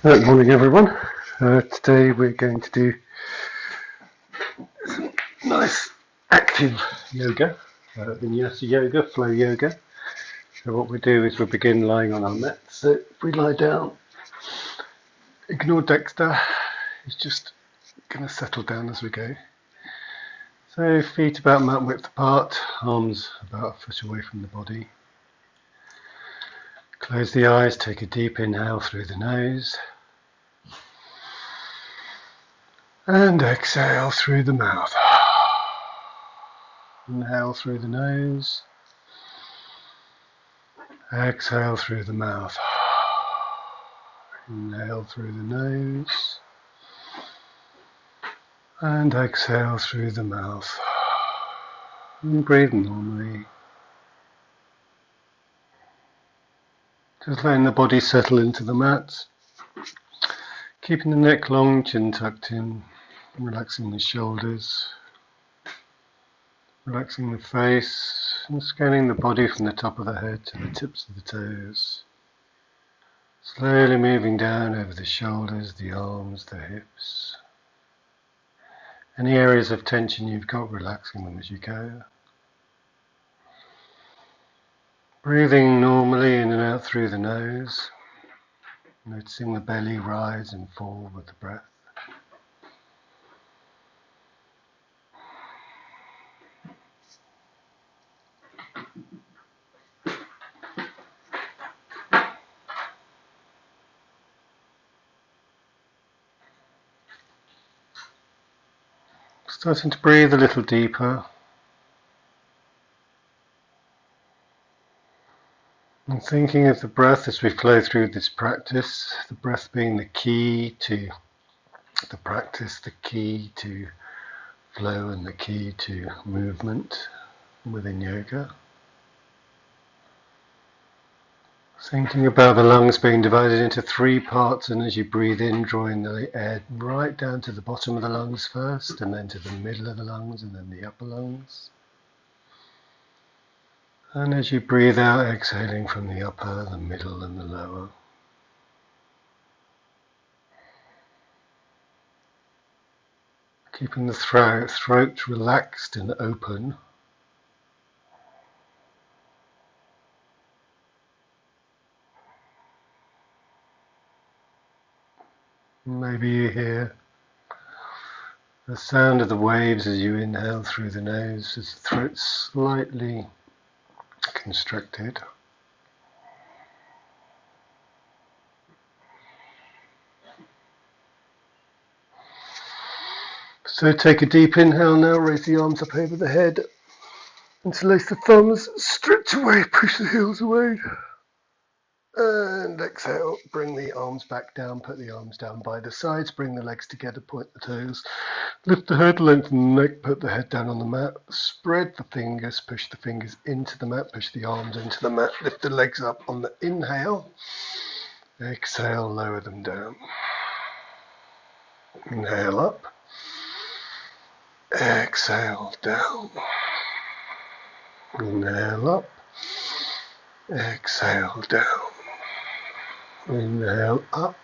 Good morning, everyone. Today we're going to do some nice active yoga, vinyasa yoga, flow yoga. So what we do is we begin lying on our mat. So if we lie down, ignore Dexter. He's just going to settle down as we go. So feet about mat width apart, arms about a foot away from the body. Close the eyes, take a deep inhale through the nose. And exhale through the mouth. Inhale through the nose. Exhale through the mouth. Inhale through the nose. And exhale through the mouth. And breathe normally. Just letting the body settle into the mat. Keeping the neck long, chin tucked in. Relaxing the shoulders. Relaxing the face. And scanning the body from the top of the head to the tips of the toes. Slowly moving down over the shoulders, the arms, the hips. Any areas of tension you've got, relaxing them as you go. Breathing normally in and out through the nose. Noticing the belly rise and fall with the breath. Starting to breathe a little deeper. And thinking of the breath as we flow through this practice, the breath being the key to the practice, the key to flow and the key to movement within yoga. Thinking about the lungs being divided into three parts, and as you breathe in, drawing the air right down to the bottom of the lungs first, and then to the middle of the lungs, and then the upper lungs. And as you breathe out, exhaling from the upper, the middle, and the lower. Keeping the throat relaxed and open. Maybe you hear the sound of the waves as you inhale through the nose, as the throat's slightly constricted. So take a deep inhale now, raise the arms up over the head, interlace the thumbs, stretch away, push the heels away. And exhale, bring the arms back down, put the arms down by the sides, bring the legs together, point the toes, lift the head, lengthen the neck, put the head down on the mat, spread the fingers, push the fingers into the mat, push the arms into the mat, lift the legs up on the inhale, exhale, lower them down. Inhale up, exhale down, inhale up, exhale down. Inhale up,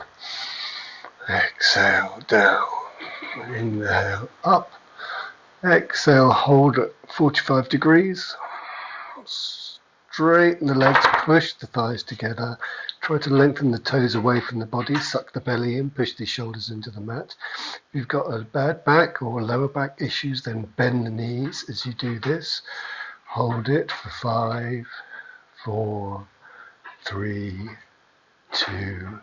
exhale down, inhale up, exhale, hold at 45 degrees, straighten the legs, push the thighs together, try to lengthen the toes away from the body, suck the belly in, push the shoulders into the mat. If you've got a bad back or lower back issues, then bend the knees as you do this, hold it for 5, 4, 3, 2,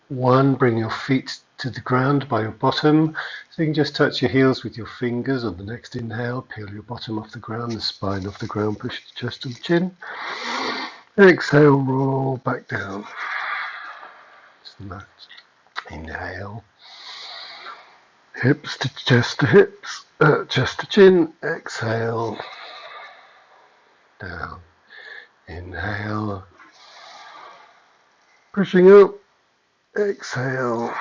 1. Bring your feet to the ground by your bottom, so you can just touch your heels with your fingers on the next inhale. Peel your bottom off the ground, the spine off the ground, push the chest and chin. Exhale, roll back down to the mat. Inhale, hips to chest to hips, chest to chin. Exhale, down. Inhale, pushing up. Exhale,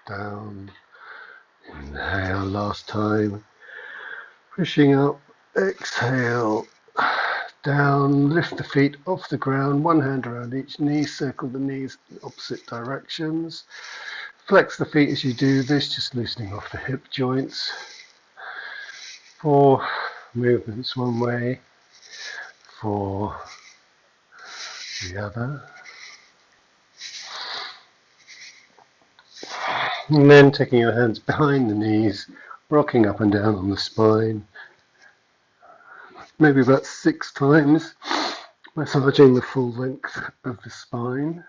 down. Inhale, last time. Pushing up. Exhale, down, lift the feet off the ground, one hand around each knee, circle the knees in opposite directions. Flex the feet as you do this, just loosening off the hip joints. 4 movements one way, 4 the other. And then taking your hands behind the knees, rocking up and down on the spine. Maybe about 6 times, massaging the full length of the spine.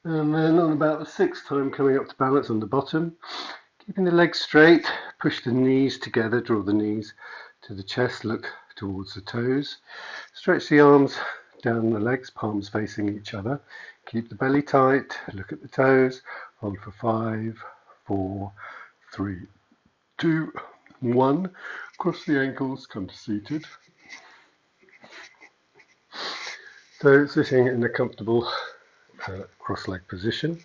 And then on about the 6th time, coming up to balance on the bottom, keeping the legs straight, push the knees together, draw the knees to the chest, look towards the toes. Stretch the arms down the legs, palms facing each other. Keep the belly tight, look at the toes, hold for 5, 4, 3, 2, 1. Cross the ankles, come to seated. So sitting in a comfortable cross-leg position.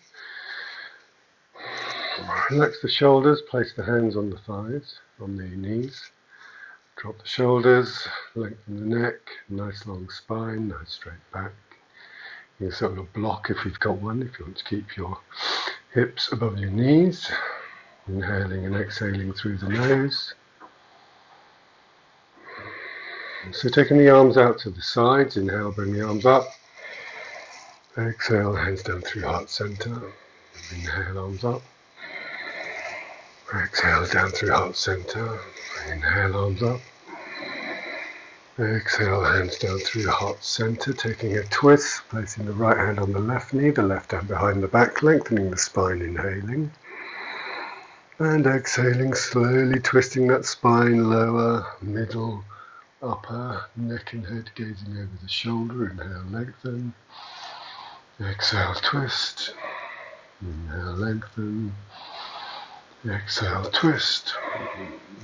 Relax the shoulders, place the hands on the thighs, on the knees. Drop the shoulders, lengthen the neck, nice long spine, nice straight back. You can sort of block if you've got one, if you want to keep your hips above your knees. Inhaling and exhaling through the nose. So taking the arms out to the sides, inhale, bring the arms up. Exhale, hands down through heart center. Inhale, arms up. Exhale, down through heart center. Inhale, arms up. Exhale, hands down through heart center, taking a twist, placing the right hand on the left knee, the left hand behind the back, lengthening the spine, inhaling. And exhaling, slowly twisting that spine, lower, middle, upper, neck and head gazing over the shoulder. Inhale, lengthen. Exhale, twist. Inhale, lengthen. Exhale, twist.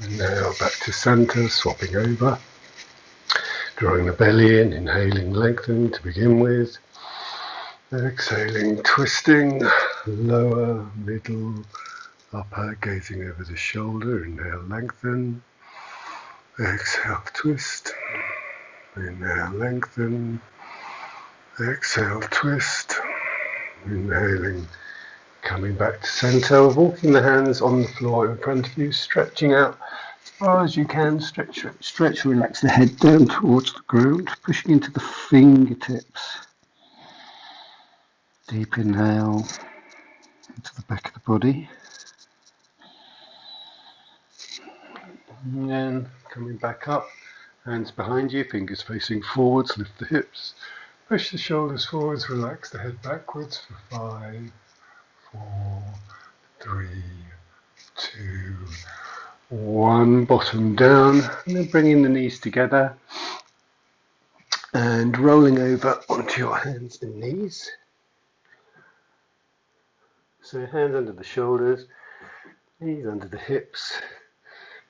Inhale, back to center, swapping over. Drawing the belly in, inhaling, lengthen to begin with. Exhaling, twisting, lower, middle, upper, gazing over the shoulder. Inhale, lengthen. Exhale, twist. Inhale, lengthen. Exhale, twist. Inhaling, coming back to center. Walking the hands on the floor in front of you, stretching out as far as you can. Stretch, relax the head down towards the ground, pushing into the fingertips. Deep inhale into the back of the body. And then coming back up, hands behind you, fingers facing forwards, lift the hips. Push the shoulders forwards, relax the head backwards for 5, 4, 3, 2, 1. Bottom down, and then bringing the knees together and rolling over onto your hands and knees. So hands under the shoulders, knees under the hips,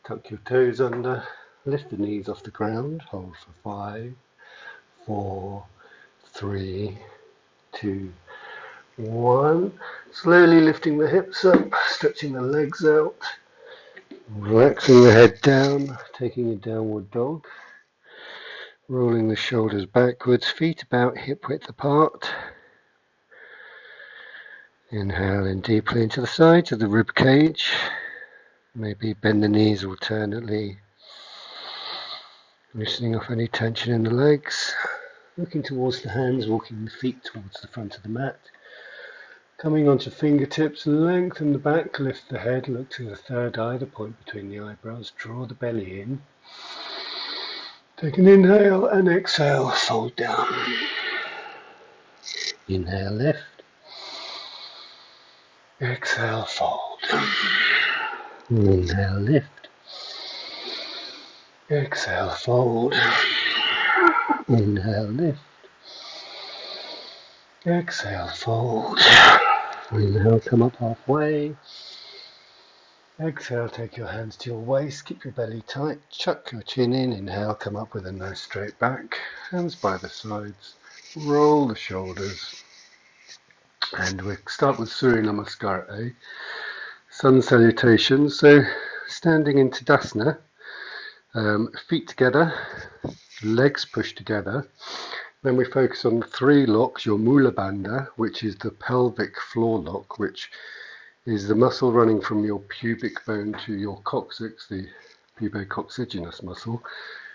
tuck your toes under, lift the knees off the ground, hold for 5, 4, 3, 2, 1. Slowly lifting the hips up, stretching the legs out, relaxing the head down, taking a downward dog, rolling the shoulders backwards, feet about hip width apart. Inhaling deeply into the sides of the rib cage. Maybe bend the knees alternately, loosening off any tension in the legs. Looking towards the hands, walking the feet towards the front of the mat. Coming onto fingertips, lengthen the back, lift the head, look to the third eye, the point between the eyebrows, draw the belly in. Take an inhale and exhale, fold down. Inhale, lift. Exhale, fold. Inhale, lift. Exhale, fold. Inhale, lift. Exhale, fold. Inhale, come up halfway. Exhale, take your hands to your waist, keep your belly tight, chuck your chin in. Inhale, come up with a nice straight back, hands by the sides, roll the shoulders. And we'll start with Surya Namaskar, sun salutation. So standing in Tadasana, Feet together, legs pushed together. Then we focus on 3 locks, your mula bandha, which is the pelvic floor lock, which is the muscle running from your pubic bone to your coccyx, the pubococcygeus muscle.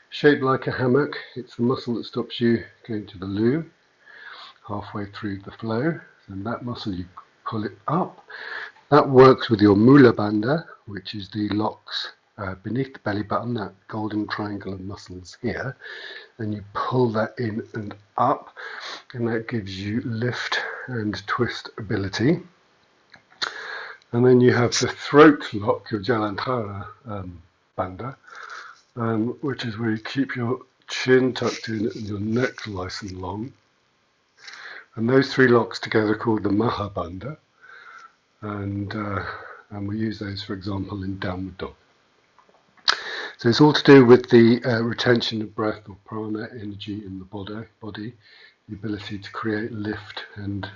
Shaped like a hammock, it's the muscle that stops you going to the loo halfway through the flow. And that muscle, you pull it up. That works with your mula bandha, which is the locks beneath the belly button, that golden triangle of muscles here, and you pull that in and up, and that gives you lift and twist ability. And then you have the throat lock, your Jalandhara bandha, which is where you keep your chin tucked in and your neck nice and long. And those 3 locks together are called the Maha bandha, and we use those, for example, in downward dog. So it's all to do with the retention of breath or prana energy in the body, the ability to create lift and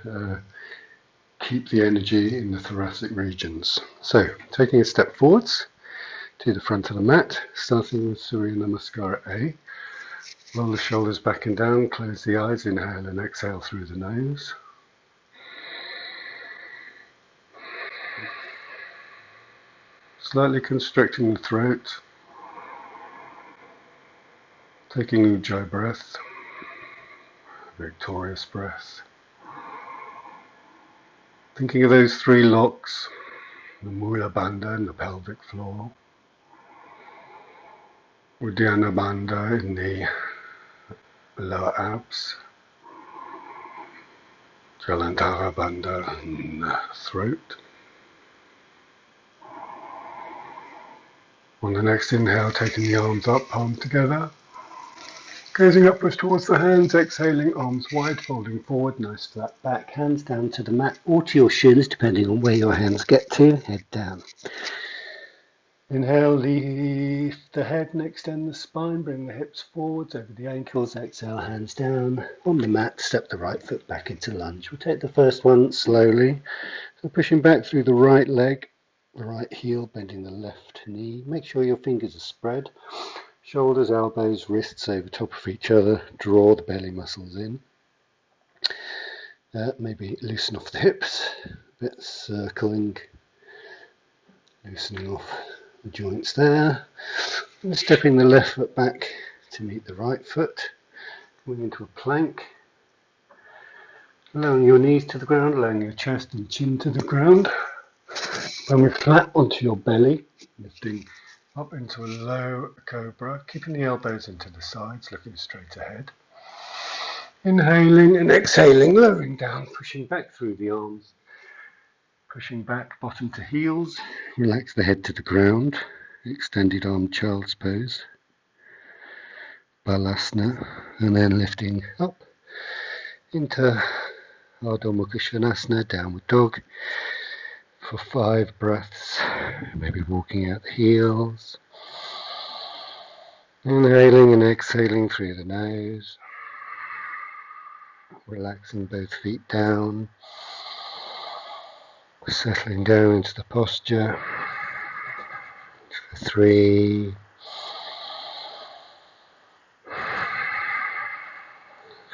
keep the energy in the thoracic regions. So taking a step forwards to the front of the mat, starting with Surya Namaskara A. Roll the shoulders back and down, close the eyes, inhale and exhale through the nose. Slightly constricting the throat. Taking Ujjayi breath, victorious breath. Thinking of those 3 locks, the Mula Bandha in the pelvic floor, Uddiyana Bandha in the lower abs, Jalandhara Bandha in the throat. On the next inhale, taking the arms up, palms together. Gazing upwards towards the hands, exhaling, arms wide, folding forward, nice flat back, hands down to the mat or to your shins, depending on where your hands get to, head down. Inhale, lift the head and extend the spine, bring the hips forwards over the ankles, exhale, hands down. On the mat, step the right foot back into lunge. We'll take the first one slowly, so pushing back through the right leg, the right heel, bending the left knee. Make sure your fingers are spread. Shoulders, elbows, wrists over top of each other. Draw the belly muscles in. Maybe loosen off the hips, a bit circling, loosening off the joints there. And stepping the left foot back to meet the right foot. Going into a plank. Lowering your knees to the ground, lowering your chest and chin to the ground. Coming flat onto your belly, lifting up into a low cobra, keeping the elbows into the sides, looking straight ahead. Inhaling and exhaling, lowering down, pushing back through the arms, pushing back bottom to heels. Relax the head to the ground, extended arm child's pose, balasana, and then lifting up into Ardha Mukha Svanasana, downward dog. For 5 breaths, maybe walking out the heels, inhaling and exhaling through the nose, relaxing both feet down, settling down into the posture. For 3,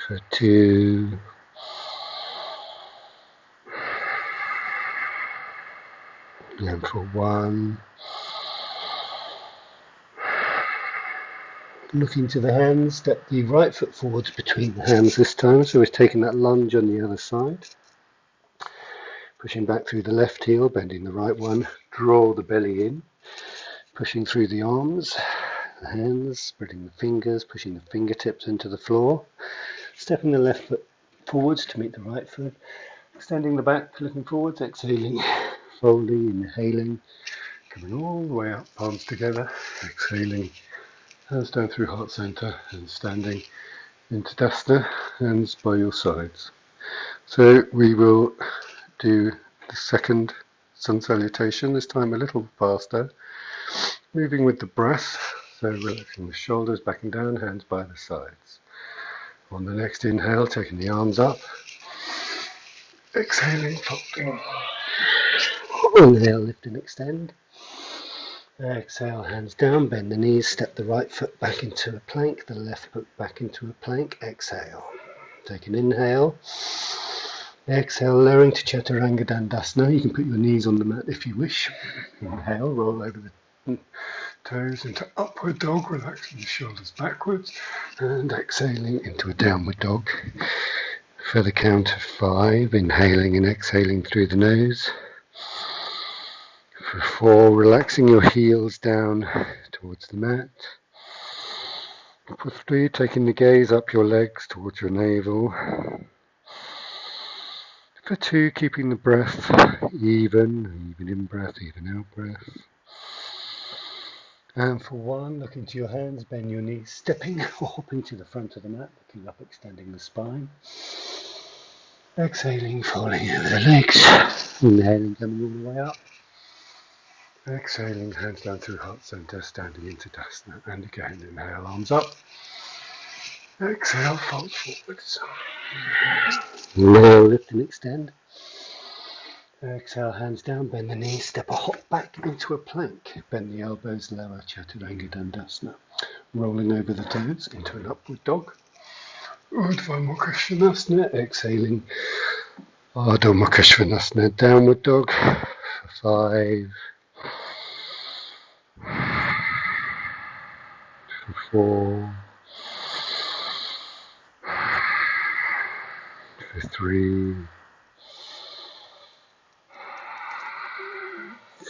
for 2, and for 1. Looking to the hands, step the right foot forwards between the hands this time, so we're taking that lunge on the other side. Pushing back through the left heel, bending the right one, draw the belly in, pushing through the arms, the hands, spreading the fingers, pushing the fingertips into the floor, stepping the left foot forwards to meet the right foot, extending the back, looking forwards, exhaling, folding, inhaling, coming all the way up, palms together, exhaling, hands down through heart center, and standing into Tadasana, hands by your sides. So we will do the second sun salutation, this time a little faster, moving with the breath, so relaxing the shoulders back and down, hands by the sides. On the next inhale, taking the arms up, exhaling, folding. Inhale, lift and extend. Exhale, hands down, bend the knees, step the right foot back into a plank, the left foot back into a plank. Exhale. Take an inhale. Exhale, lowering to Chaturanga Dandasana. You can put your knees on the mat if you wish. Inhale, roll over the toes into upward dog, relaxing the shoulders backwards, and exhaling into a downward dog. For the count of 5, inhaling and exhaling through the nose. For 4, relaxing your heels down towards the mat. For 3, taking the gaze up your legs towards your navel. For 2, keeping the breath even in breath, even out breath. And for 1, look into your hands, bend your knees, stepping or hopping to the front of the mat, looking up, extending the spine. Exhaling, falling over the legs. Inhaling, coming all the way up. Exhaling, hands down through heart center, standing into Dasana. And again, inhale, arms up. Exhale, fold forwards. Now lift and extend. Exhale, hands down, bend the knees, step a hop back into a plank. Bend the elbows, lower, Chaturanga Dandasana. Rolling over the toes into an upward dog. Urdhva Mukha Svanasana. Exhaling, Adho Mukha Svanasana, downward dog. For 5. For 4. For 3.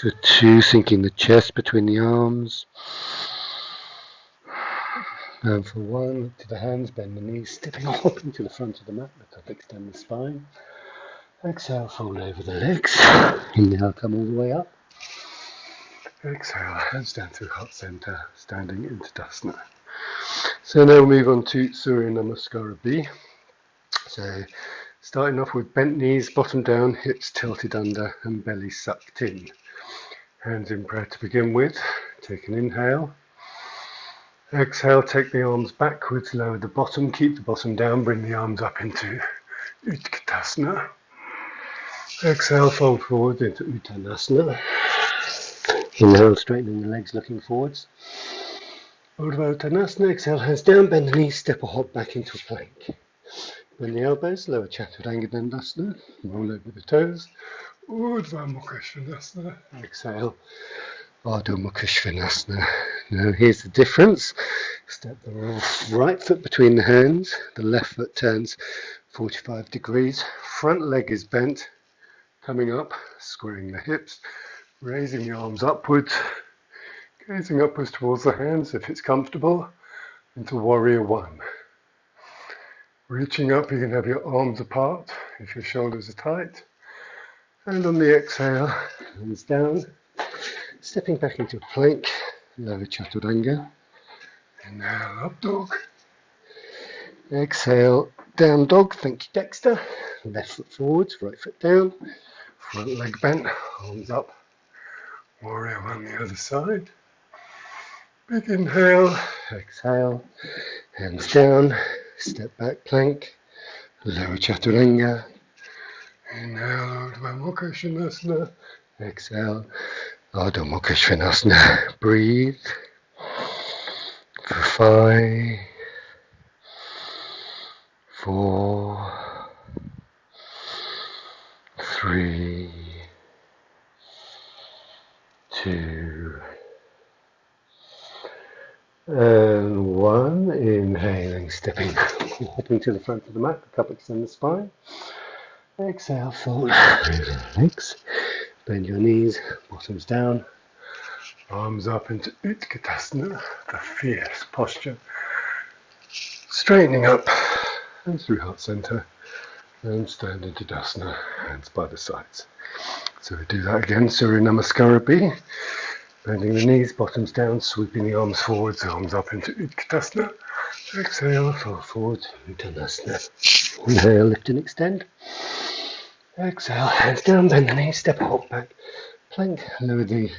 For 2, sinking the chest between the arms. And for 1, look to the hands, bend the knees, stepping or hopping to the front of the mat, look up, extend the spine. Exhale, fold over the legs. Inhale, come all the way up. Exhale, hands down through heart center, standing into Dasana. So now we'll move on to Surya Namaskara B. So starting off with bent knees, bottom down, hips tilted under and belly sucked in. Hands in prayer to begin with. Take an inhale. Exhale, take the arms backwards, lower the bottom, keep the bottom down, bring the arms up into Utkatasana. Exhale, fold forward into Uttanasana. Inhale, straightening the legs, looking forwards. Urdhva Uttanasana, exhale, hands down, bend the knees, step or hop back into a plank. Bend the elbows, lower Chaturanga Dandasana, roll over the toes. Urdhva Mukha Svanasana. Exhale, Adho Mukha Svanasana. Now here's the difference. Step the right foot between the hands, the left foot turns 45 degrees, front leg is bent, coming up, squaring the hips, raising the arms upwards, gazing upwards towards the hands if it's comfortable, into Warrior 1. Reaching up, you can have your arms apart if your shoulders are tight, and on the exhale, hands down, stepping back into a plank, lower Chaturanga. Inhale, up dog. Exhale, down dog. Thank you, Dexter. Left foot forwards, right foot down. Front leg bent, arms up. Warrior 1 the other side. Big inhale. Exhale. Hands down. Step back plank. Lower Chaturanga. Inhale, Urdhva Mukha Svanasana. Exhale, Adho Mukha Svanasana. Breathe. For 5, 4, 3, 2, and 1. Inhaling, stepping, hopping to the front of the mat, look up, extend the spine. Exhale, fold over the legs. Bend your knees, bottoms down. Arms up into Utkatasana, the fierce posture. Straightening up and through heart center and stand into Dasana, hands by the sides. So we do that again, Surya Namaskara B. Bending the knees, bottoms down, sweeping the arms forwards, arms up into Utkatasana. Exhale, fold forward, Uttanasana. Inhale, lift and extend. Exhale, hands down, bend the knees, step hop back, plank, lower the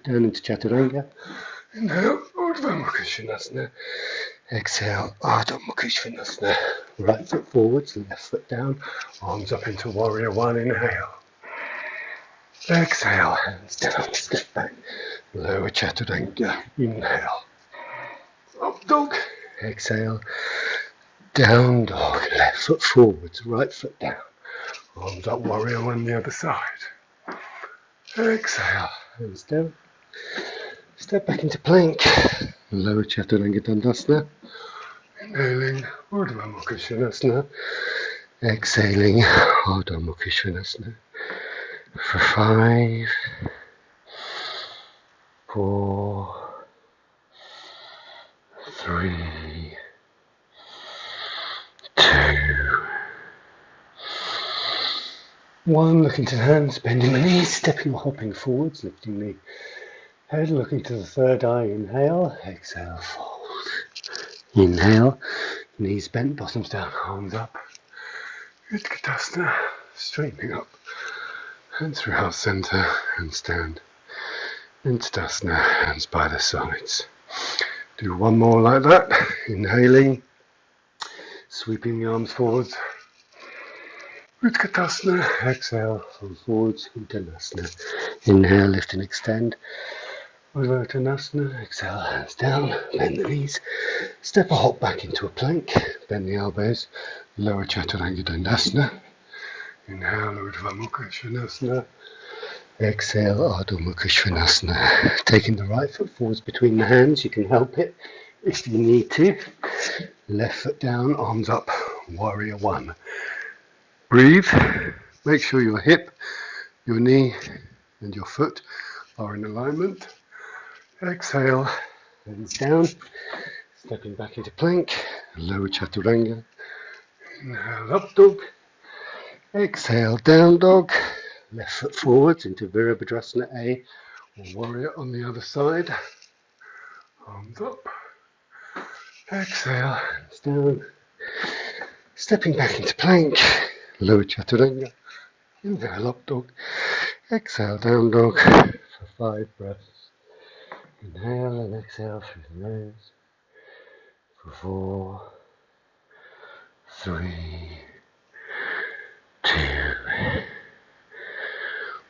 down into Chaturanga. Inhale, Urdhva Mukha Svanasana. Exhale, Adho Mukha Svanasana. Right foot forwards, left foot down, arms up into Warrior 1. Inhale. Exhale, hands down, step back, Lower chaturanga. Inhale. Up dog. Exhale. Down dog. Left foot forwards, right foot down. Arms up, warrior on the other side. Exhale. Hands down. Step back into plank. Lower chaturanga dandasana. Inhaling Urdhva Mukha Svanasana. Exhaling Urdhva Mukha Svanasana. For 5, 4, 3, 2, 1. Looking to the hands, bending the knees, stepping or hopping forwards, lifting the head, looking to the third eye. Inhale, exhale, fold. Inhale, knees bent, bottoms down, arms up. Utkatasana, straightening up. Hands through heart center and stand. Into Tadasana, hands by the sides. Do one more like that. Inhaling, sweeping the arms forwards. Utkatasana, exhale, fold forwards, Uttanasana. Inhale, lift and extend. Uttanasana, exhale, hands down, bend the knees. Step or hop back into a plank, bend the elbows. Lower Chaturanga Dandasana. Inhale, Urdhva Mukha Svanasana. Exhale, Urdhva Mukha Svanasana. Taking the right foot forwards between the hands, you can help it if you need to. Left foot down, arms up, warrior 1. Breathe. Make sure your hip, your knee and your foot are in alignment. Exhale, hands down, stepping back into plank, lower chaturanga. Inhale, up dog. Exhale, down dog. Left foot forwards into Virabhadrasana A, or warrior on the other side. Arms up. Exhale, hands down. Stepping back into plank, lower chaturanga. Inhale, up dog. Exhale, down dog for 5 breaths. Inhale and exhale through the nose for 4, 3, 2,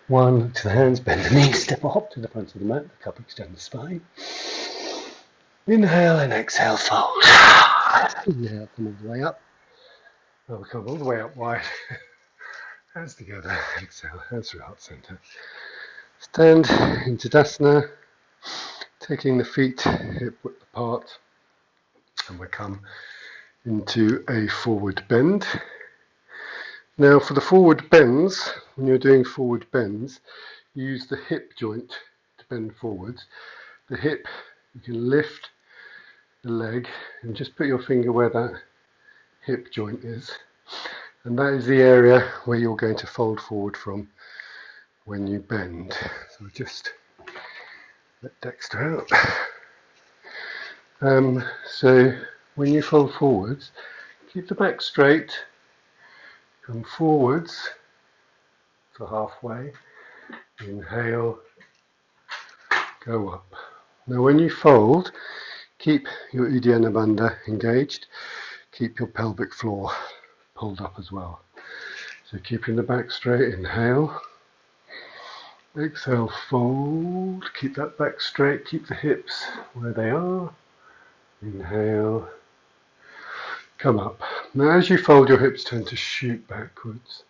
1. Look to the hands, bend the knees, step or hop to the front of the mat, the cup extend the spine. Inhale and exhale, fold. Inhale, come all the way up. Oh, come all the way up wide. Hands together, exhale, hands through heart center. Stand into Tadasana, taking the feet hip width apart, and we come into a forward bend. Now for the forward bends, when you're doing forward bends, use the hip joint to bend forwards. The hip, you can lift the leg and just put your finger where that hip joint is. And that is the area where you're going to fold forward from when you bend. So just let Dexter out. So when you fold forwards, keep the back straight, come forwards for halfway, inhale, go up. Now when you fold, keep your Uddiyana Bandha engaged, keep your pelvic floor pulled up as well. So keeping the back straight, inhale, exhale, fold, keep that back straight, keep the hips where they are, inhale, come up. Now as you fold, your hips tend to shoot backwards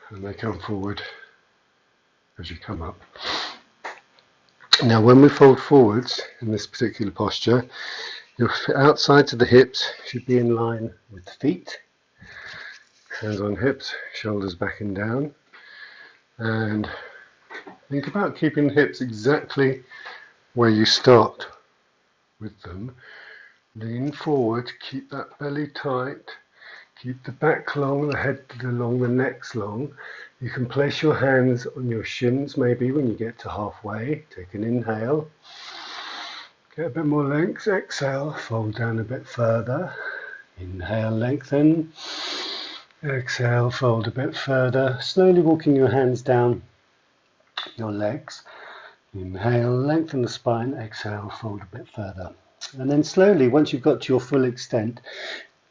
and they come forward as you come up. Now when we fold forwards in this particular posture, your outsides of the hips should be in line with the feet. Hands on hips, shoulders back and down. And think about keeping the hips exactly where you start with them. Lean forward, keep that belly tight, keep the back long, the head long, the neck's long. You can place your hands on your shins maybe when you get to halfway. Take an inhale. Get a bit more length. Exhale, fold down a bit further. Inhale, lengthen. Exhale, fold a bit further. Slowly walking your hands down your legs. Inhale, lengthen the spine. Exhale, fold a bit further. And then slowly, once you've got to your full extent,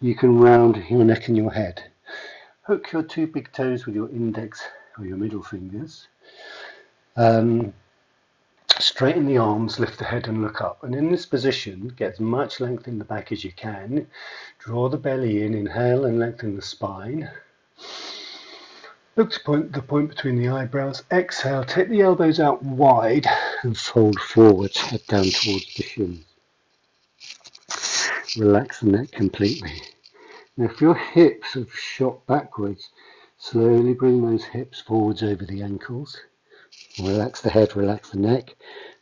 you can round your neck and your head. Hook your 2 big toes with your index or your middle fingers. Straighten the arms, lift the head and look up. And in this position, get as much length in the back as you can. Draw the belly in, inhale and lengthen the spine. Look to the point between the eyebrows. Exhale, take the elbows out wide and fold forwards, head down towards the shins. Relax the neck completely. Now if your hips have shot backwards, slowly bring those hips forwards over the ankles. Relax the head, relax the neck.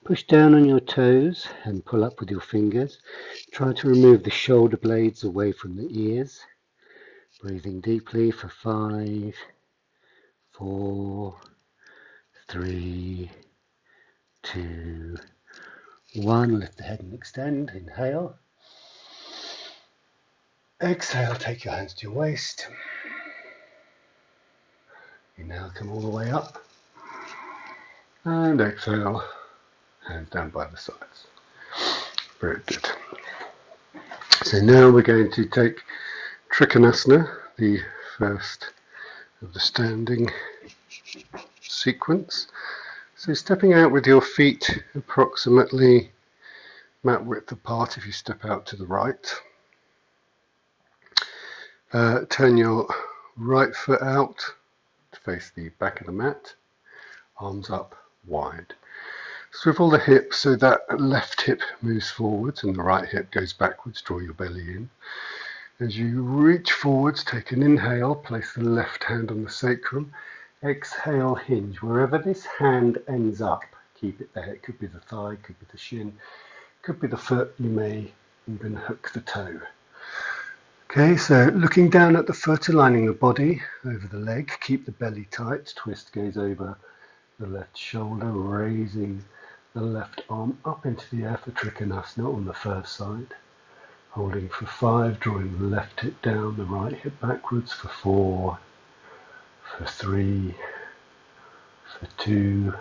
Push down on your toes and pull up with your fingers. Try to remove the shoulder blades away from the ears. Breathing deeply for 5, 4, 3, 2, 1. Lift the head and extend. Inhale. Exhale, take your hands to your waist. Inhale, come all the way up. And exhale, hands down by the sides. Very good. So now we're going to take Trikonasana, the first of the standing sequence. So stepping out with your feet approximately mat width apart if you step out to the right. Turn your right foot out to face the back of the mat, arms up wide. Swivel the hips so that left hip moves forwards and the right hip goes backwards. Draw your belly in. As you reach forwards, take an inhale, place the left hand on the sacrum. Exhale, hinge. Wherever this hand ends up, keep it there. It could be the thigh, could be the shin, could be the foot. You may even hook the toe. Okay, so looking down at the foot, aligning the body over the leg. Keep the belly tight. Twist goes over the left shoulder, raising the left arm up into the air for Trikonasana on the first side. Holding for 5, drawing the left hip down, the right hip backwards for 4, for 3, for 2,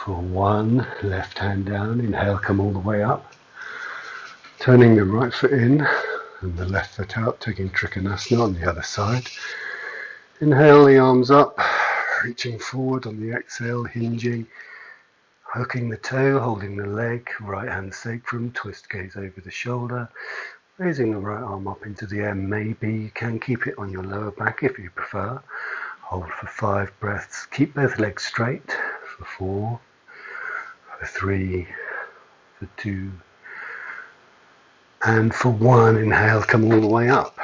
for 1. Left hand down, inhale, come all the way up. Turning the right foot in and the left foot out, taking Trikonasana on the other side. Inhale the arms up, reaching forward on the exhale, hinging. Hooking the toe, holding the leg, right hand sacrum, twist gaze over the shoulder, raising the right arm up into the air. Maybe you can keep it on your lower back if you prefer. Hold for 5 breaths. Keep both legs straight for 4, for 3, for 2, and for 1. Inhale, come all the way up.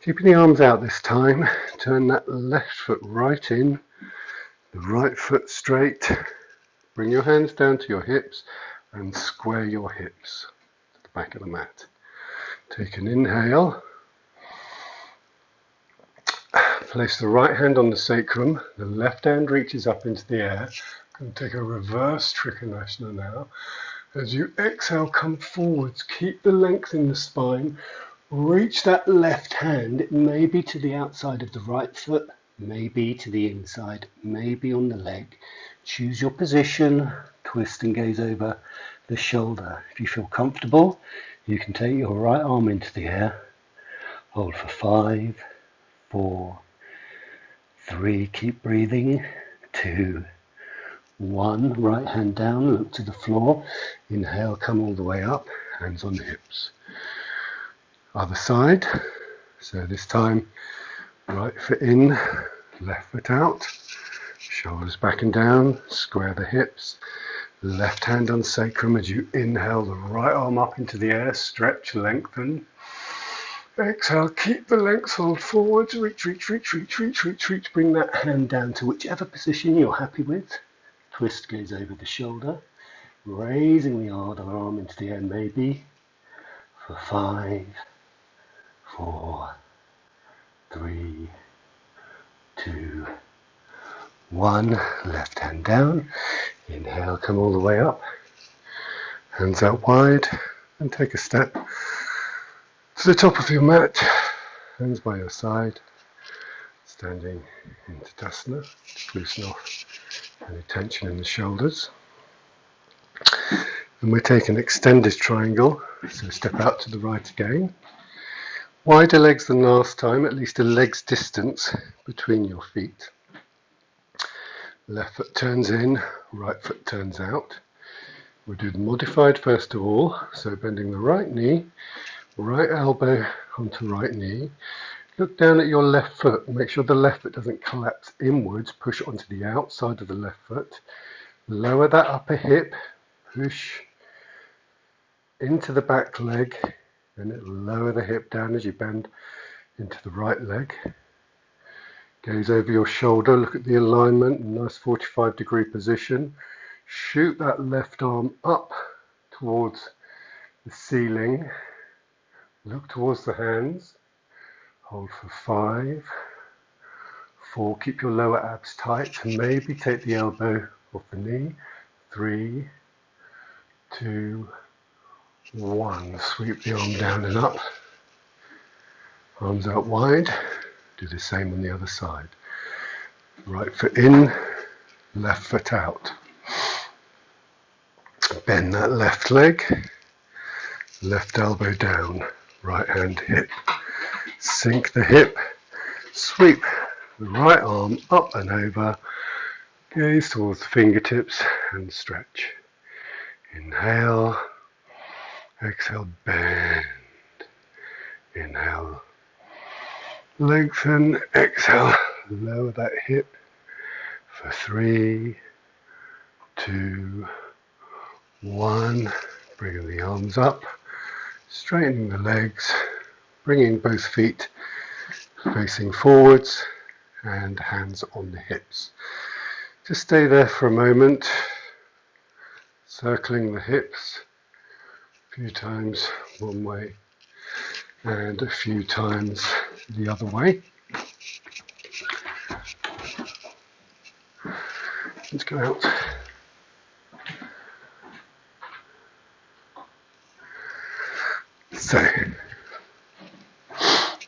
Keeping the arms out this time, turn that left foot right in, the right foot straight. Bring your hands down to your hips and square your hips to the back of the mat. Take an inhale. Place the right hand on the sacrum. The left hand reaches up into the air. And take a reverse Trikonasana now. As you exhale, come forwards. Keep the length in the spine. Reach that left hand. It may be to the outside of the right foot, maybe to the inside, maybe on the leg. Choose your position, twist and gaze over the shoulder. If you feel comfortable, you can take your right arm into the air. Hold for 5, 4, 3, keep breathing, 2, 1. Right hand down, look to the floor. Inhale, come all the way up, hands on the hips. Other side. So this time, right foot in, left foot out. Shoulders back and down, square the hips. Left hand on sacrum as you inhale, the right arm up into the air, stretch, lengthen. Exhale, keep the length, fold forwards, reach, reach, reach, reach, reach, reach, reach. Bring that hand down to whichever position you're happy with. Twist goes over the shoulder, raising the other arm into the air maybe for 5, 4, 3, 2, 1. Left hand down. Inhale, come all the way up. Hands out wide and take a step to the top of your mat. Hands by your side. Standing in Tadasana to loosen off any tension in the shoulders. And we take an extended triangle. So step out to the right again. Wider legs than last time, at least a leg's distance between your feet. Left foot turns in, right foot turns out. We'll do the modified first of all, so bending the right knee, right elbow onto right knee. Look down at your left foot, make sure the left foot doesn't collapse inwards, push it onto the outside of the left foot. Lower that upper hip, push into the back leg, and it will lower the hip down as you bend into the right leg. Gaze over your shoulder, look at the alignment, nice 45-degree position. Shoot that left arm up towards the ceiling. Look towards the hands. Hold for 5, 4, keep your lower abs tight. Maybe take the elbow off the knee. 3, 2, 1. Sweep the arm down and up. Arms out wide. Do the same on the other side. Right foot in, left foot out. Bend that left leg, left elbow down, right hand hip. Sink the hip, sweep the right arm up and over, gaze towards the fingertips and stretch. Inhale, exhale, bend. Inhale, lengthen, exhale, lower that hip for 3, 2, 1. Bringing the arms up, straightening the legs, bringing both feet facing forwards and hands on the hips. Just stay there for a moment, circling the hips a few times one way and a few times the other way. Let's go out. So,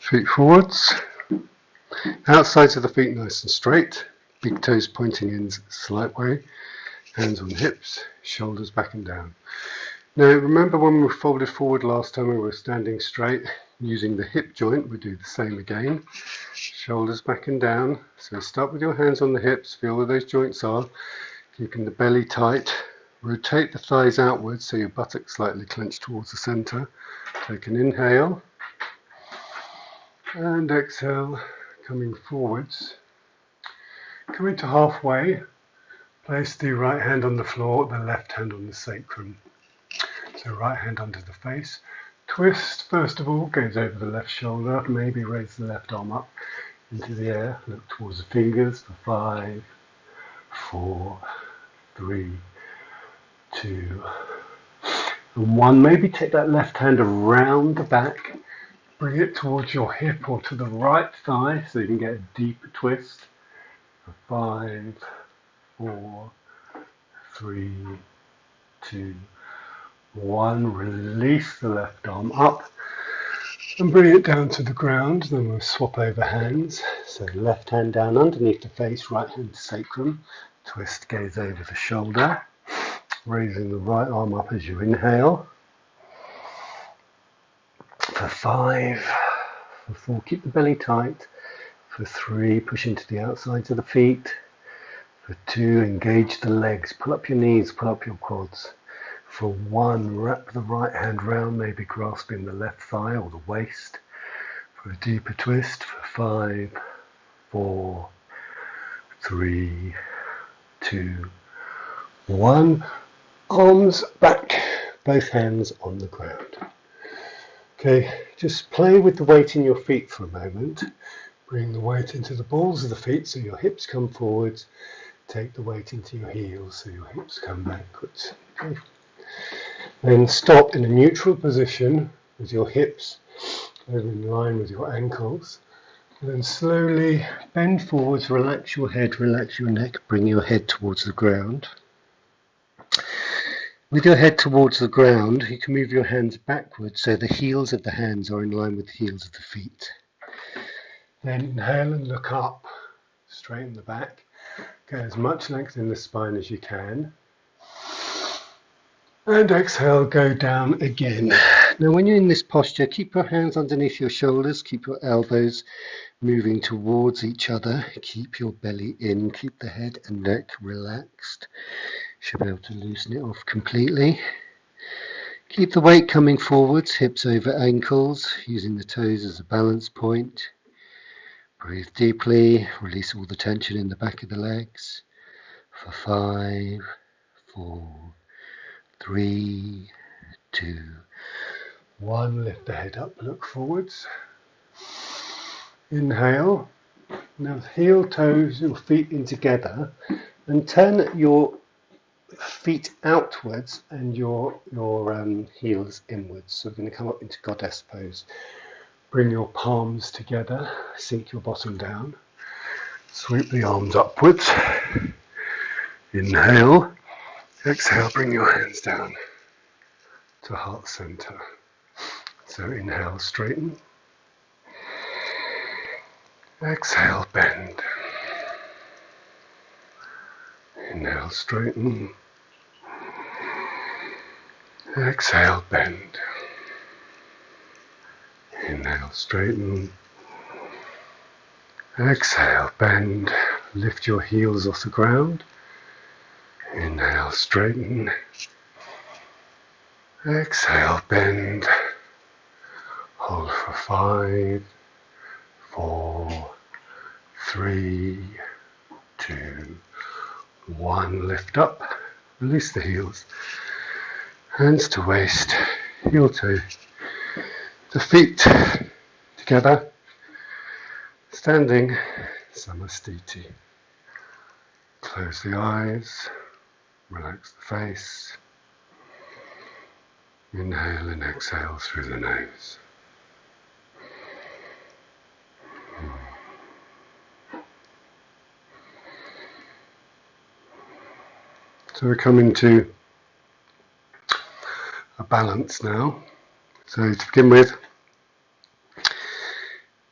feet forwards, outsides of the feet nice and straight, big toes pointing in slight way, hands on hips, shoulders back and down. Now remember when we folded forward last time we were standing straight using the hip joint, we do the same again, shoulders back and down. So start with your hands on the hips, feel where those joints are, keeping the belly tight, rotate the thighs outwards so your buttocks slightly clenched towards the centre. Take an inhale and exhale, coming forwards. Coming to halfway, place the right hand on the floor, the left hand on the sacrum. So right hand onto the face. Twist, first of all, goes over the left shoulder, maybe raise the left arm up into the air, look towards the fingers for 5, 4, 3, 2, and 1. Maybe take that left hand around the back, bring it towards your hip or to the right thigh so you can get a deeper twist. 5, 4, 3, 2, 1. Release the left arm up and bring it down to the ground. Then we'll swap over hands. So left hand down underneath the face, right hand to sacrum. Twist, gaze over the shoulder. Raising the right arm up as you inhale. For 5, for 4, keep the belly tight. For 3, push into the outsides of the feet. For 2, engage the legs. Pull up your knees, pull up your quads. For 1, wrap the right hand round, maybe grasping the left thigh or the waist. For a deeper twist. For 5, 4, 3, 2, 1. Arms back, both hands on the ground. Okay, just play with the weight in your feet for a moment. Bring the weight into the balls of the feet so your hips come forwards. Take the weight into your heels so your hips come backwards. Okay. Then stop in a neutral position with your hips in line with your ankles. And then slowly bend forwards, relax your head, relax your neck, bring your head towards the ground. With your head towards the ground, you can move your hands backwards so the heels of the hands are in line with the heels of the feet. Then inhale and look up, straighten the back. Get as much length in the spine as you can. And exhale, go down again. Now when you're in this posture, keep your hands underneath your shoulders, keep your elbows moving towards each other. Keep your belly in, keep the head and neck relaxed. Should be able to loosen it off completely. Keep the weight coming forwards, hips over ankles, using the toes as a balance point. Breathe deeply, release all the tension in the back of the legs. For 5, 4, 3, 2, 1. Lift the head up, look forwards. Inhale. Now heel toes your feet in together and turn your feet outwards and your heels inwards. So we're going to come up into goddess pose. Bring your palms together, sink your bottom down, sweep the arms upwards. Inhale. Exhale, bring your hands down to heart center. So inhale, straighten. Exhale, bend. Inhale, straighten. Exhale, bend. Inhale, straighten. Exhale, bend. Lift your heels off the ground. Inhale, straighten. Exhale, bend. Hold for 5, 4, 3, 2, 1. Lift up. Release the heels. Hands to waist. Heel to the feet together. Standing Samastiti. Close the eyes. Relax the face. Inhale and exhale through the nose. So we're coming to a balance now. So to begin with,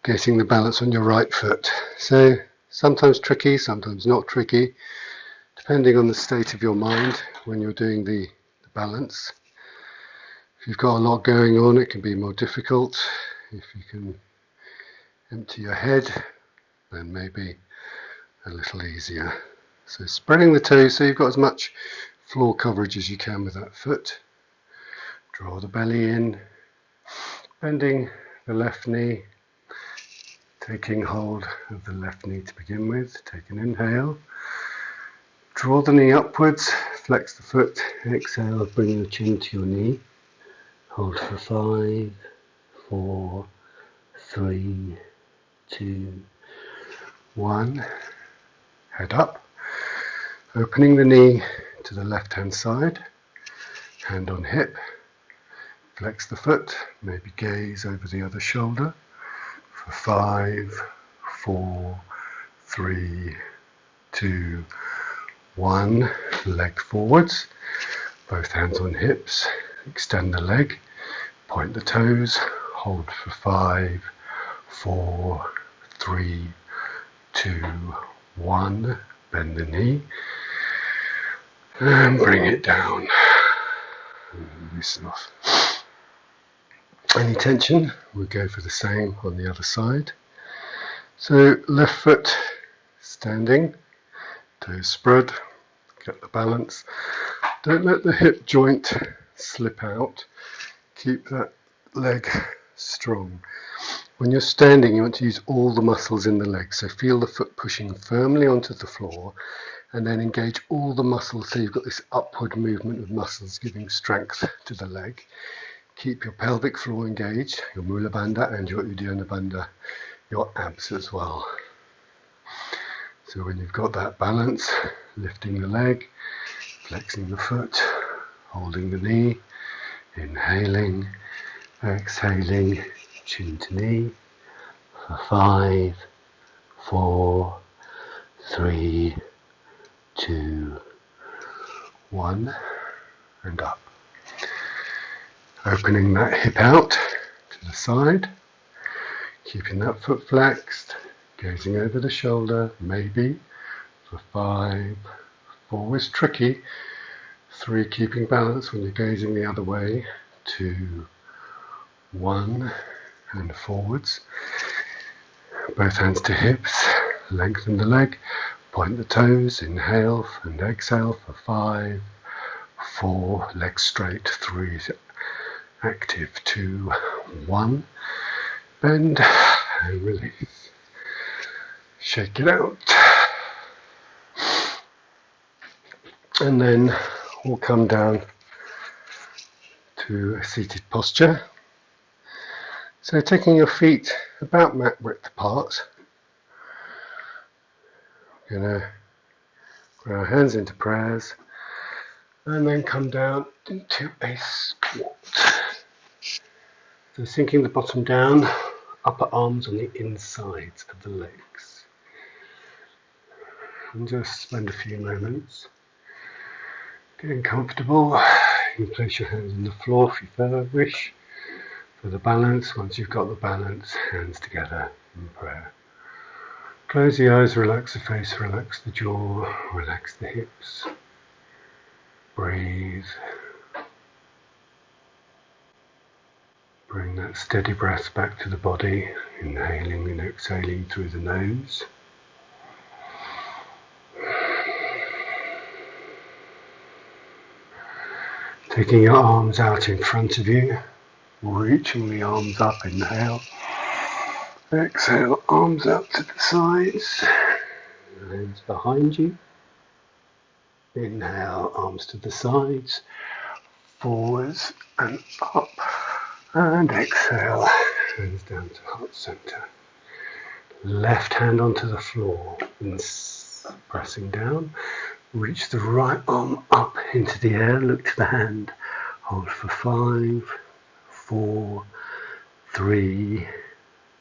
getting the balance on your right foot. So sometimes tricky, sometimes not tricky, depending on the state of your mind when you're doing the balance. If you've got a lot going on, it can be more difficult. If you can empty your head, then maybe a little easier. So spreading the toes so you've got as much floor coverage as you can with that foot. Draw the belly in, bending the left knee, taking hold of the left knee to begin with. Take an inhale. Draw the knee upwards, flex the foot, exhale, bring your chin to your knee. Hold for 5, 4, 3, 2, 1. Head up. Opening the knee to the left hand side. Hand on hip. Flex the foot, maybe gaze over the other shoulder. For 5, 4, 3, 2, 1. Leg forwards. Both hands on hips. Extend the leg. Point the toes. Hold for 5, 4, 3, 2, 1. Bend the knee. And bring it down. And loosen off any tension. We'll go for the same on the other side. So left foot standing, toes spread, get the balance. Don't let the hip joint slip out. Keep that leg strong. When you're standing, you want to use all the muscles in the leg. So feel the foot pushing firmly onto the floor and then engage all the muscles so you've got this upward movement of muscles giving strength to the leg. Keep your pelvic floor engaged, your Mula Bandha and your Uddiyana Bandha, your abs as well. So when you've got that balance, lifting the leg, flexing the foot, holding the knee, inhaling, exhaling, chin to knee, for 5, 4, 3, 2, 1, and up. Opening that hip out to the side, keeping that foot flexed, gazing over the shoulder, maybe, for 5, 4 is tricky, 3 keeping balance when you're gazing the other way, 2, 1, and forwards. Both hands to hips, lengthen the leg, point the toes, inhale and exhale for 5, 4, legs straight, 3, active, 2, 1, bend and release. Shake it out. And then we'll come down to a seated posture. So taking your feet about mat width apart, we're going to bring our hands into prayers and then come down into a squat. So sinking the bottom down, upper arms on the insides of the legs. And just spend a few moments getting comfortable. You can place your hands on the floor if you further wish. For the balance, once you've got the balance, hands together in prayer. Close the eyes, relax the face, relax the jaw, relax the hips. Breathe. Bring that steady breath back to the body, inhaling and exhaling through the nose. Taking your arms out in front of you, reaching the arms up, inhale. Exhale, arms out to the sides, hands behind you. Inhale, arms to the sides, forwards and up. And exhale, hands down to heart center. Left hand onto the floor and pressing down. Reach the right arm up into the air, look to the hand. Hold for 5, 4, 3,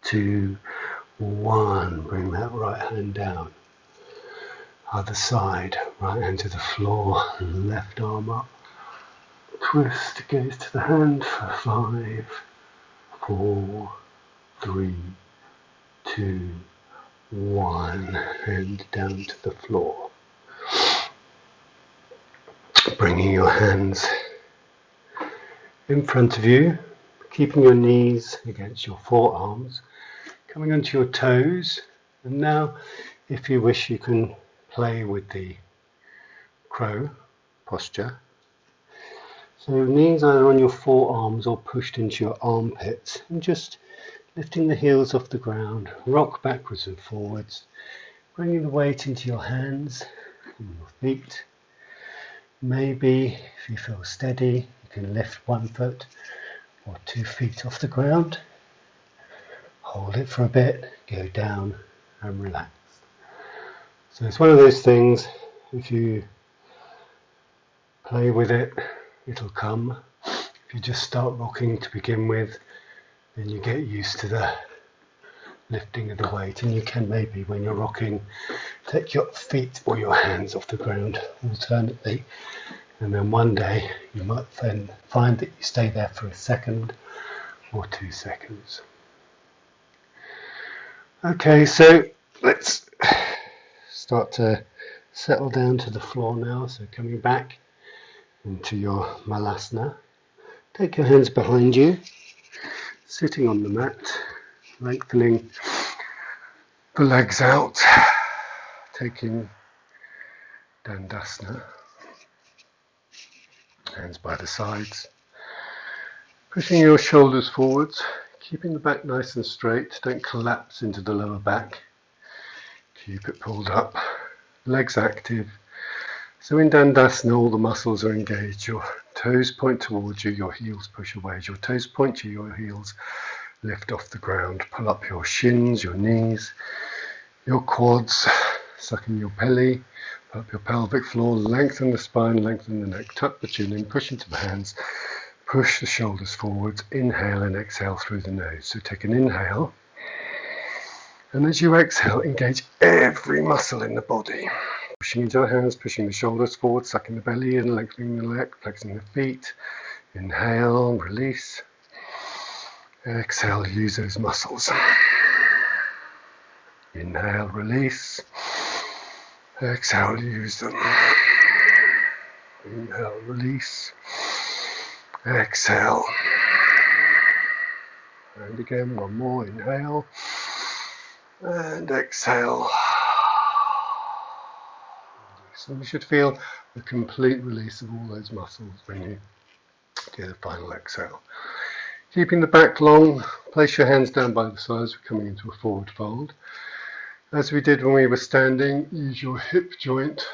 2, 1. Bring that right hand down. Other side, right hand to the floor, left arm up. Twist, gaze to the hand for 5, 4, 3, 2, 1. Hand down to the floor. Bringing your hands in front of you, keeping your knees against your forearms, coming onto your toes, and now if you wish you can play with the crow posture. So knees either on your forearms or pushed into your armpits, and just lifting the heels off the ground, rock backwards and forwards, bringing the weight into your hands and your feet. Maybe if you feel steady, you can lift 1 foot or 2 feet off the ground. Hold it for a bit, go down and relax. So it's one of those things, if you play with it, it'll come. If you just start rocking to begin with, then you get used to the lifting of the weight, and you can maybe, when you're rocking, take your feet or your hands off the ground alternately, and then one day you might then find that you stay there for a second or 2 seconds. Okay, so let's start to settle down to the floor now. So coming back into your malasana, take your hands behind you, sitting on the mat, lengthening the legs out, taking Dandasana, hands by the sides, pushing your shoulders forwards, keeping the back nice and straight, don't collapse into the lower back, keep it pulled up, legs active. So in Dandasana all the muscles are engaged, your toes point towards you, your heels push away, as your toes point to your heels, lift off the ground, pull up your shins, your knees, your quads, suck in your belly, pull up your pelvic floor, lengthen the spine, lengthen the neck, tuck the chin in, push into the hands, push the shoulders forwards, inhale and exhale through the nose. So take an inhale, and as you exhale, engage every muscle in the body. Pushing into the hands, pushing the shoulders forward, sucking the belly in, lengthening the neck, flexing the feet. Inhale, release. Exhale, use those muscles. Inhale, release. Exhale, use them. Inhale, release. Exhale. And again, one more. Inhale. And exhale. So you should feel a complete release of all those muscles when you do the final exhale. Keeping the back long, place your hands down by the sides. We're coming into a forward fold. As we did when we were standing, use your hip joint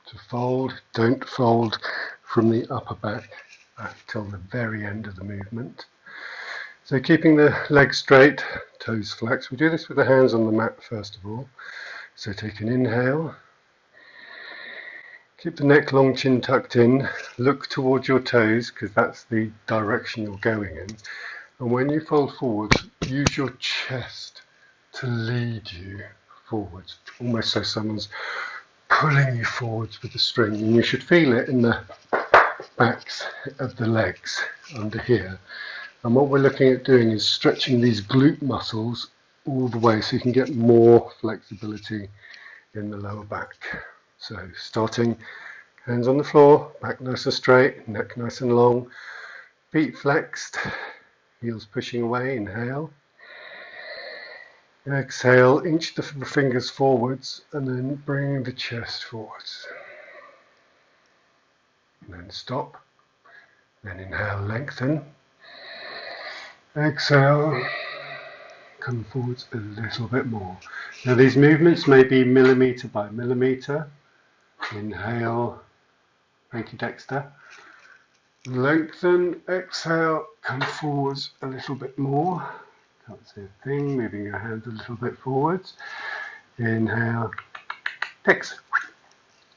to fold. Don't fold from the upper back until the very end of the movement. So keeping the legs straight, toes flexed. We do this with the hands on the mat first of all. So take an inhale. Keep the neck long, chin tucked in. Look towards your toes because that's the direction you're going in. And when you fold forwards, use your chest to lead you forwards, almost so someone's pulling you forwards with the string. And you should feel it in the backs of the legs under here. And what we're looking at doing is stretching these glute muscles all the way so you can get more flexibility in the lower back. So starting, hands on the floor, back nice and straight, neck nice and long, feet flexed, heels pushing away, inhale. Exhale, inch the fingers forwards and then bring the chest forwards. And then stop. Then inhale, lengthen. Exhale, come forwards a little bit more. Now these movements may be millimetre by millimetre. Inhale, thank you Dexter. Lengthen, exhale, come forwards a little bit more. Can't see a thing, moving your hands a little bit forwards. Inhale, Dex.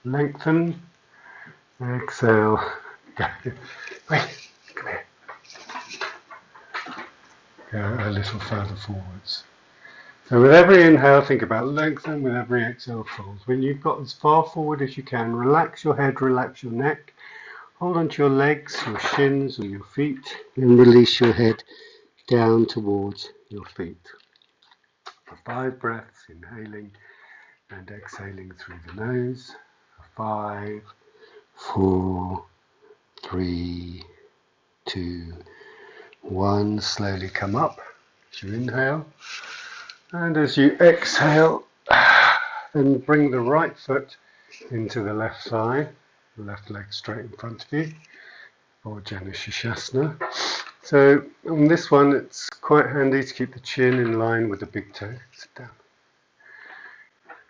Lengthen, exhale, go. Wait, come here. Go a little further forwards. So with every inhale, think about lengthen, with every exhale, fold. When you've got as far forward as you can, relax your head, relax your neck. Hold onto your legs, your shins or your feet, and release your head down towards your feet. For 5 breaths, inhaling and exhaling through the nose. 5, 4, 3, 2, 1. Slowly come up as you inhale. And as you exhale, then bring the right foot into the left thigh, the left leg straight in front of you, or Janu Shasana. So on this one, it's quite handy to keep the chin in line with the big toe. Sit down.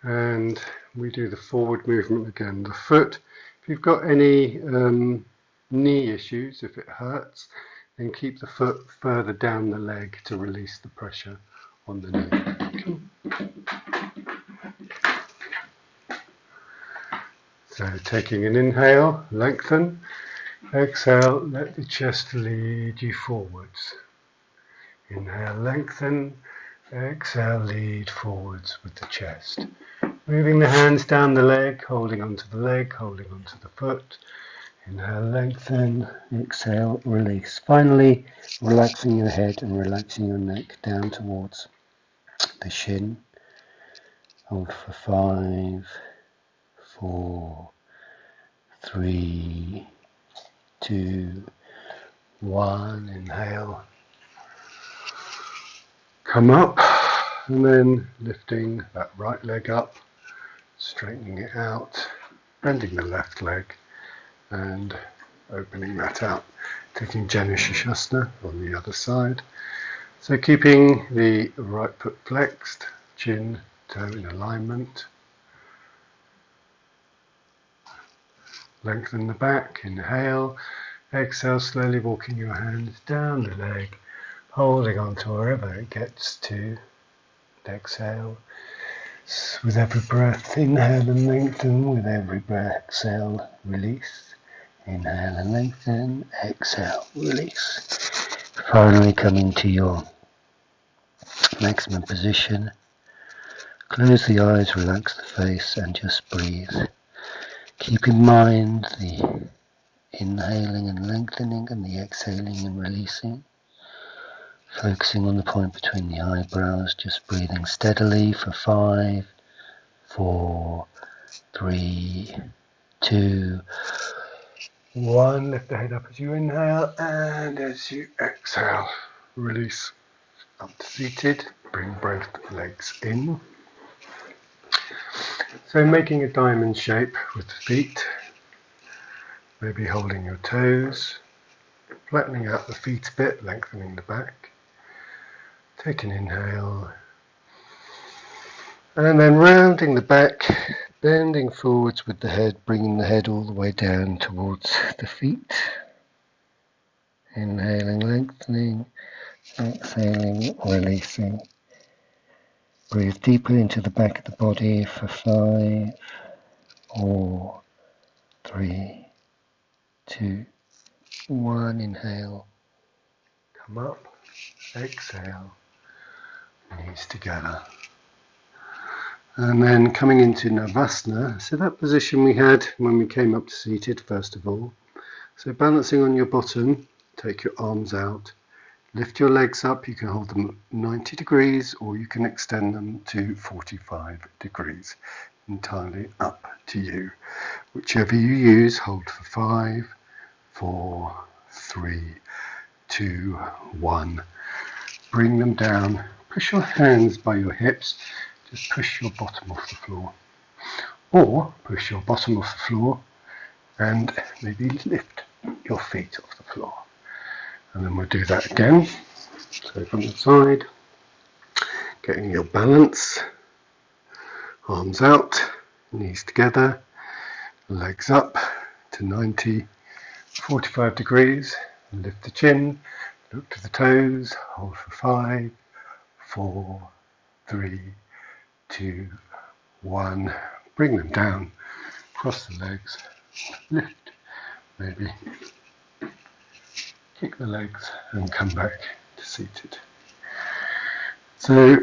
And we do the forward movement again. The foot, if you've got any knee issues, if it hurts, then keep the foot further down the leg to release the pressure on the knee. So taking an inhale, lengthen. Exhale, let the chest lead you forwards. Inhale, lengthen. Exhale, lead forwards with the chest. Moving the hands down the leg, holding onto the leg, holding onto the foot. Inhale, lengthen. Exhale, release. Finally, relaxing your head and relaxing your neck down towards the shin. Hold for 5, 4, 3, 2, 1. Inhale. Come up and then lifting that right leg up, straightening it out, bending the left leg and opening that out. Taking Janu Shasana on the other side. So keeping the right foot flexed, chin, toe in alignment. Lengthen the back, inhale. Exhale, slowly walking your hands down the leg, holding on to wherever it gets to. Exhale. With every breath, inhale and lengthen. With every breath, exhale, release. Inhale and lengthen. Exhale, release. Finally coming to your maximum position. Close the eyes, relax the face and just breathe. Keep in mind the inhaling and lengthening and the exhaling and releasing. Focusing on the point between the eyebrows, just breathing steadily for 5, 4, 3, 2, 1. Lift the head up as you inhale and as you exhale, release up to seated. Bring both legs in. So making a diamond shape with the feet, maybe holding your toes, flattening out the feet a bit, lengthening the back. Take an inhale, and then rounding the back, bending forwards with the head, bringing the head all the way down towards the feet. Inhaling, lengthening, exhaling, releasing. Breathe deeply into the back of the body for 5, 4, 3, 2, 1. Inhale, come up, exhale, knees together. And then coming into Navasana, so that position we had when we came up to seated first of all. So balancing on your bottom, take your arms out, lift your legs up, you can hold them at 90 degrees or you can extend them to 45 degrees, entirely up to you. Whichever you use, hold for 5, 4, 3, 2, 1. Bring them down, push your hands by your hips, just push your bottom off the floor. Or push your bottom off the floor and maybe lift your feet off the floor. And then we'll do that again. So from the side, getting your balance, arms out, knees together, legs up to 90, 45 degrees, lift the chin, look to the toes, hold for 5, 4, 3, 2, 1. Bring them down, cross the legs, lift, maybe kick the legs and come back to seated. So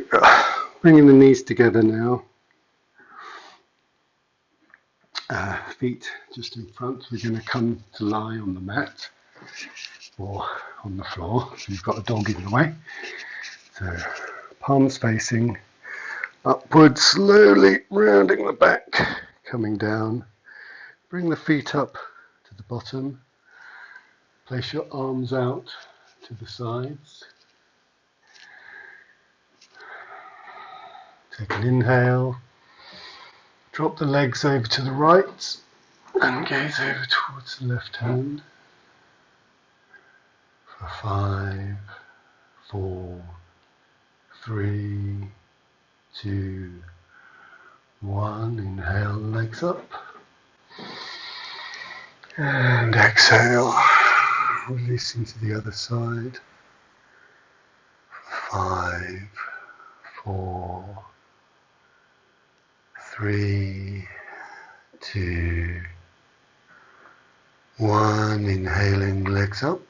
bringing the knees together now, feet just in front. We're going to come to lie on the mat or on the floor if you've got a dog in the way. So palms facing upwards, slowly rounding the back, coming down. Bring the feet up to the bottom. Place your arms out to the sides. Take an inhale. Drop the legs over to the right and gaze over towards the left hand. For 5, 4, 3, 2, 1. Inhale, legs up. And exhale, releasing to the other side. 5, 4, 3, 2, 1. Inhaling, legs up.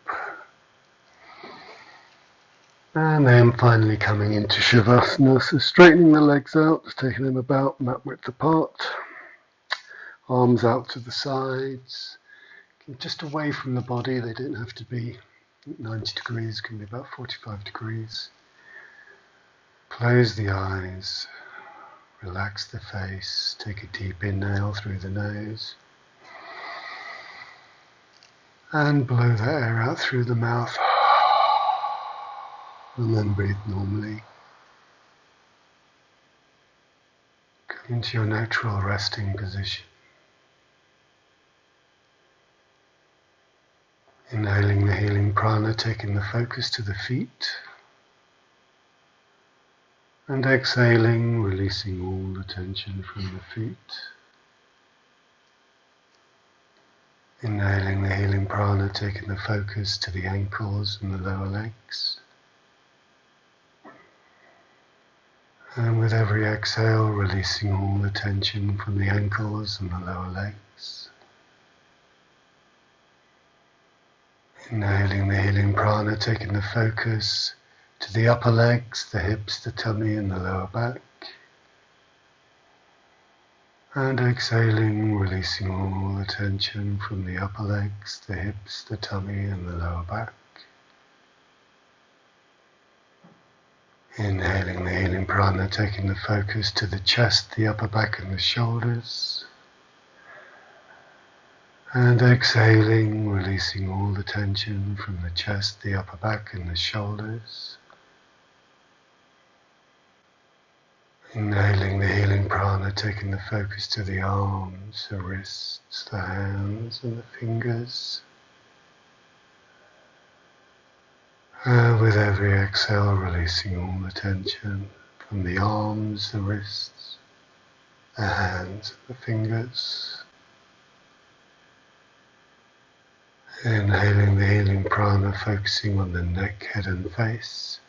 And then finally coming into Shavasana, so straightening the legs out, taking them about mat width apart. Arms out to the sides, just away from the body. They don't have to be 90 degrees, can be about 45 degrees. Close the eyes, relax the face, take a deep inhale through the nose. And blow the air out through the mouth. And then breathe normally. Come into your natural resting position. Inhaling the healing prana, taking the focus to the feet. And exhaling, releasing all the tension from the feet. Inhaling the healing prana, taking the focus to the ankles and the lower legs. And with every exhale, releasing all the tension from the ankles and the lower legs. Inhaling the healing prana, taking the focus to the upper legs, the hips, the tummy and the lower back. And exhaling, releasing all the tension from the upper legs, the hips, the tummy and the lower back. Inhaling the healing prana, taking the focus to the chest, the upper back and the shoulders. And exhaling, releasing all the tension from the chest, the upper back and the shoulders. Inhaling the healing prana, taking the focus to the arms, the wrists, the hands and the fingers. And with every exhale, releasing all the tension from the arms, the wrists, the hands and the fingers. Inhaling the healing prana, focusing on the neck, head and face.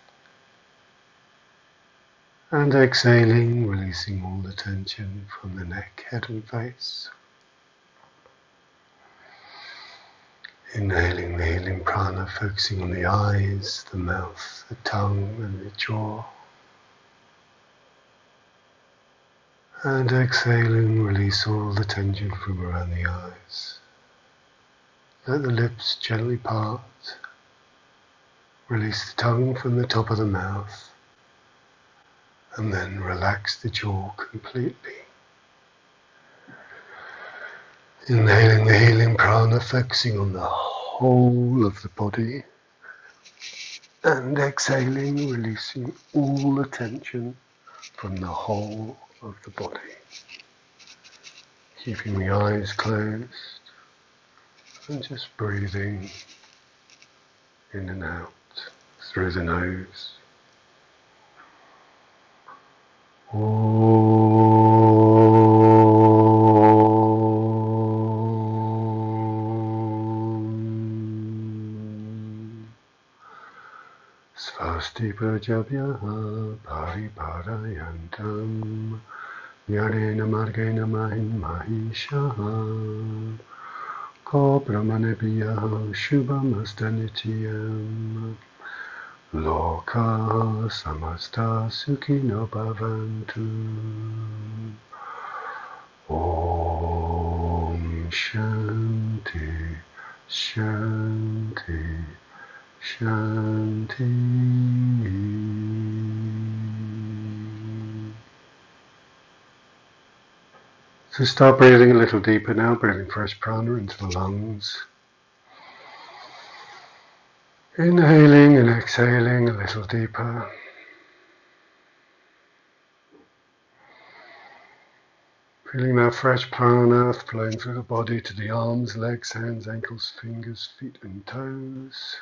And exhaling, releasing all the tension from the neck, head and face. Inhaling the healing prana, focusing on the eyes, the mouth, the tongue and the jaw. And exhaling, release all the tension from around the eyes. Let the lips gently part. Release the tongue from the top of the mouth. And then relax the jaw completely. Inhaling the healing prana, focusing on the whole of the body. And exhaling, releasing all the tension from the whole of the body. Keeping the eyes closed and just breathing in and out through the nose. Svastipajabhyaha pariparayantam Yarena margena mahin mahishaha Ko brahmanebhyaha shubhamastanitiyam Loka samasta sukhino bhavantu Om Shanti Shanti Shanti. So start breathing a little deeper now, breathing fresh prana into the lungs. Inhaling and exhaling a little deeper. Feeling that fresh prana flowing through the body to the arms, legs, hands, ankles, fingers, feet and toes.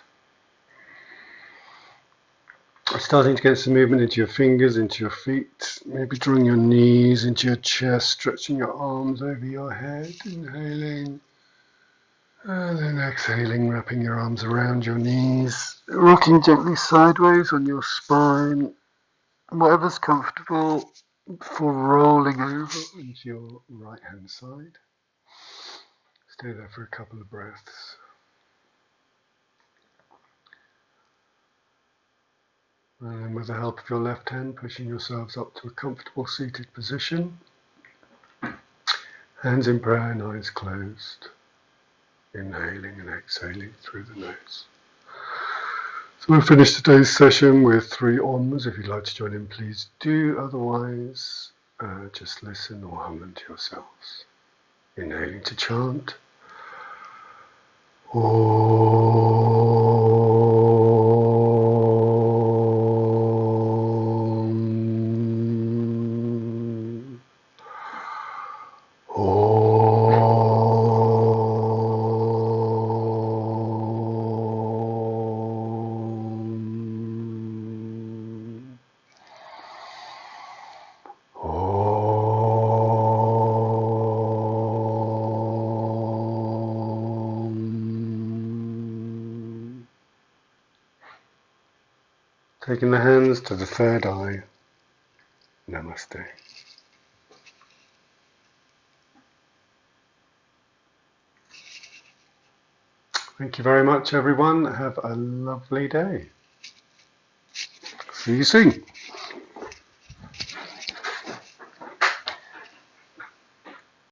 Starting to get some movement into your fingers, into your feet, maybe drawing your knees into your chest, stretching your arms over your head, inhaling, and then exhaling, wrapping your arms around your knees, rocking gently sideways on your spine, whatever's comfortable, before rolling over into your right hand side. Stay there for a couple of breaths. And then with the help of your left hand, pushing yourselves up to a comfortable seated position. Hands in prayer and eyes closed. Inhaling and exhaling through the nose. So we'll finish today's session with 3 Oms. If you'd like to join in, please do. Otherwise, just listen or hum them to yourselves. Inhaling to chant. Taking the hands to the third eye. Namaste. Thank you very much, everyone. Have a lovely day. See you soon.